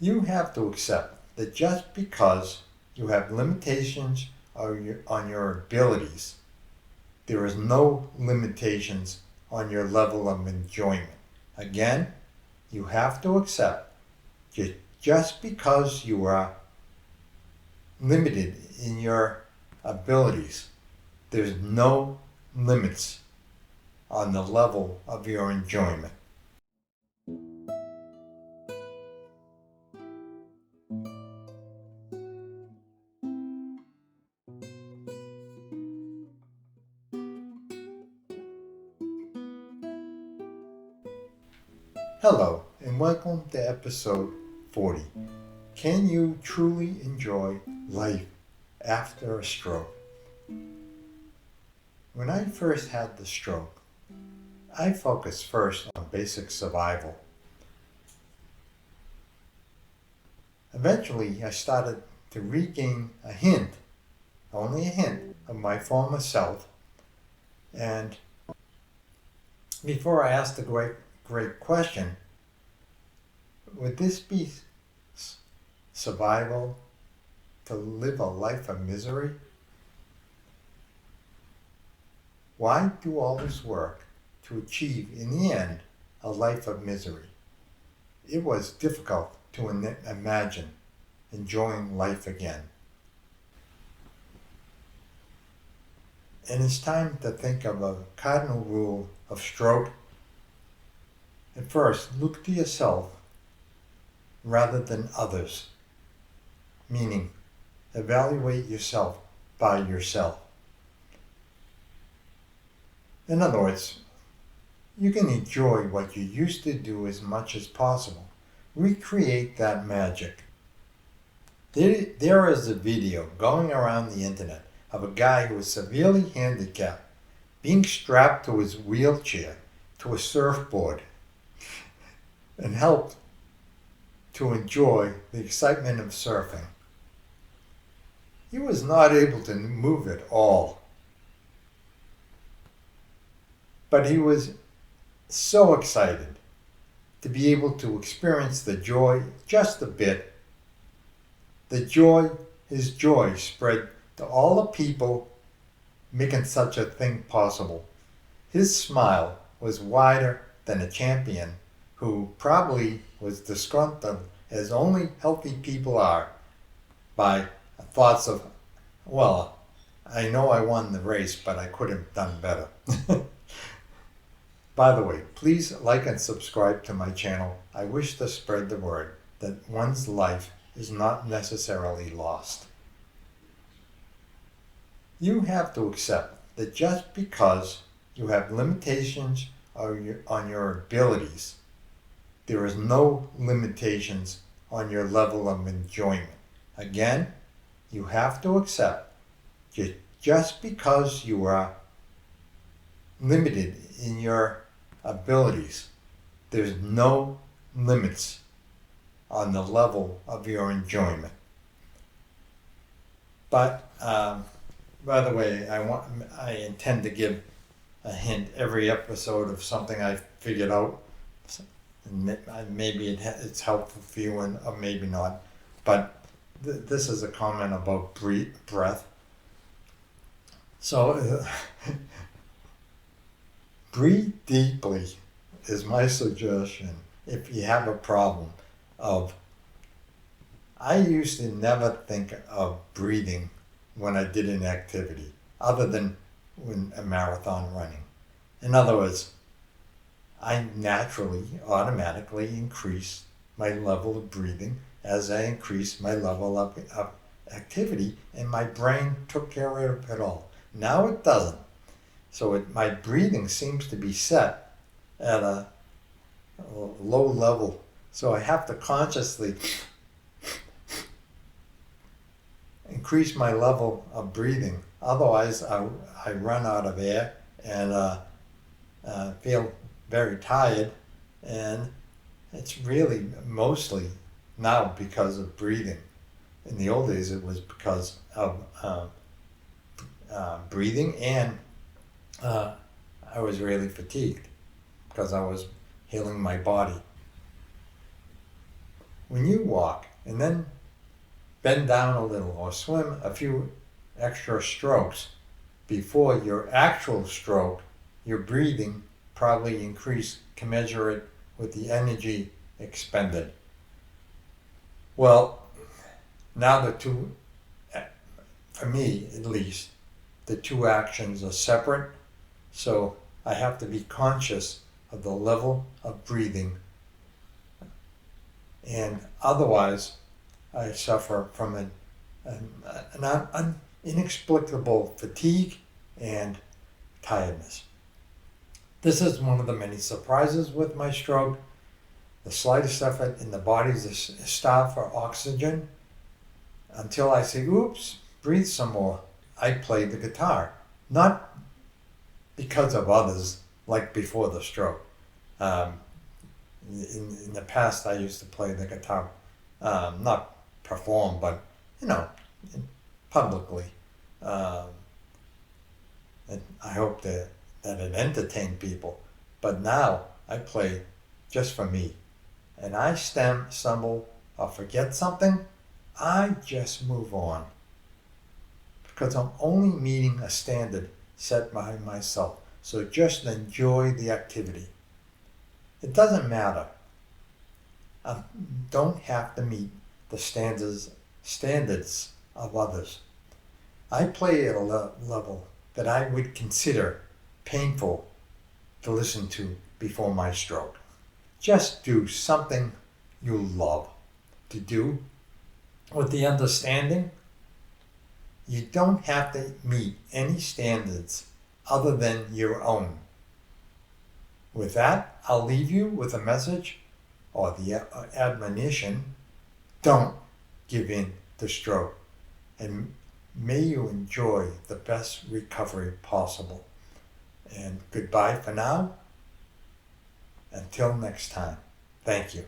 You have to accept that just because you have limitations on your abilities, there is no limitations on your level of enjoyment. Again, you have to accept that just because you are limited in your abilities, there's no limits on the level of your enjoyment. Hello, and welcome to episode 40. Can you truly enjoy life after a stroke? When I first had the stroke, I focused first on basic survival. Eventually, I started to regain a hint, only a hint, of my former self. And before I asked the great question, would this be survival to live a life of misery? Why do all this work to achieve, in the end, a life of misery? It was difficult to imagine enjoying life again. And it's time to think of a cardinal rule of stroke. At first, look to yourself rather than others, meaning evaluate yourself by yourself. In other words, you can enjoy what you used to do as much as possible. Recreate that magic. There is a video going around the internet of a guy who is severely handicapped being strapped to his wheelchair to a surfboard and helped to enjoy the excitement of surfing. He was not able to move at all, but he was so excited to be able to experience the joy just a bit. His joy spread to all the people making such a thing possible. His smile was wider than a champion who probably was disgruntled, as only healthy people are, by thoughts of, well, I know I won the race, but I could have done better. By the way, please like and subscribe to my channel. I wish to spread the word that one's life is not necessarily lost. You have to accept that just because you have limitations on your abilities, there is no limitations on your level of enjoyment. Again, you have to accept that just because you are limited in your abilities, there's no limits on the level of your enjoyment. But by the way, I intend to give a hint every episode of something I figured out. Maybe it's helpful for you, or maybe not. But this is a comment about breath. So breathe deeply is my suggestion if you have a problem of. I used to never think of breathing when I did an activity other than when a marathon running. In other words, I naturally, automatically increase my level of breathing as I increase my level of activity, and my brain took care of it all. Now it doesn't. So my breathing seems to be set at a low level. So I have to consciously increase my level of breathing. Otherwise, I run out of air and feel very tired. And it's really mostly now because of breathing. In the old days, it was because of breathing, and I was really fatigued because I was healing my body. when you walk and then bend down a little or swim a few extra strokes before your actual stroke, your breathing probably increased commensurate with the energy expended. Well, now the two, for me at least, the two actions are separate, so I have to be conscious of the level of breathing, and otherwise I suffer from an inexplicable fatigue and tiredness. This is one of the many surprises with my stroke. The slightest effort in the body is a stop for oxygen until I say, oops, breathe some more. I play the guitar, not because of others like before the stroke. In the past, I used to play the guitar, not perform, but publicly. And I hope that it entertained people. But now I play just for me. And I stumble or forget something, I just move on. Because I'm only meeting a standard set by myself. So just enjoy the activity. It doesn't matter. I don't have to meet the standards of others. I play at a level that I would consider painful to listen to before my stroke. Just do something you love to do with the understanding you don't have to meet any standards other than your own. With that, I'll leave you with a message or the admonition: don't give in to stroke, and may you enjoy the best recovery possible. And goodbye for now. Until next time. Thank you.